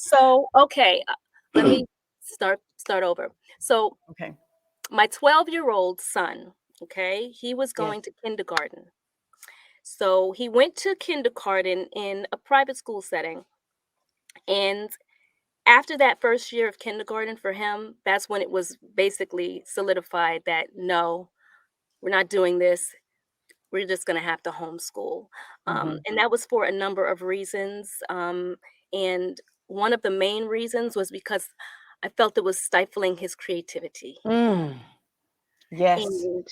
So, okay, let me start over. So, Okay. my 12-year-old son, okay, he was Yes. going to kindergarten. So, he went to kindergarten in a private school setting, and after that first year of kindergarten for him, that's when it was basically solidified that, "No, we're not doing this. We're just gonna have to homeschool." Mhm. And that was for a number of reasons, and one of the main reasons was because I felt it was stifling his creativity. Mm. Yes. And,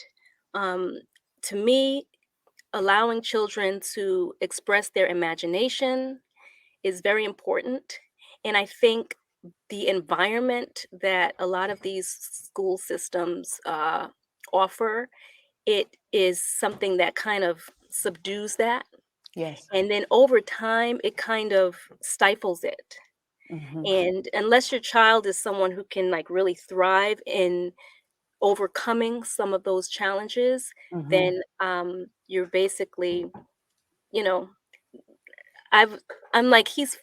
um, to me, allowing children to express their imagination is very important, and I think the environment that a lot of these school systems, offer, it is something that kind of subdues that, Yes. and then over time, it kind of stifles it, Mhm. and unless your child is someone who can, like, really thrive in overcoming some of those challenges, Mhm. then, you're basically, you know, I've I'm like, "He's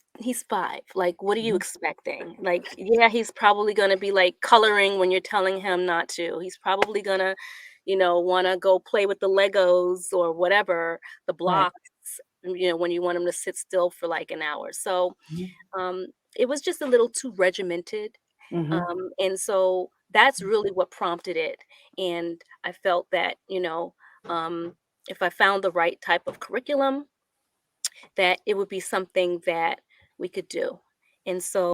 5, like, what are you Mhm. expecting?" Like, yeah, he's probably gonna be, like, coloring when you're telling him not to. He's probably gonna, wanna go play with the Legos or whatever, the Right. blocks, when you want him to sit still for, like, an hour. So, Mhm. um, it was just a little too regimented, Mhm. and so that's really what prompted it, and I felt that, if I found the right type of curriculum, that it would be something that we could do. And so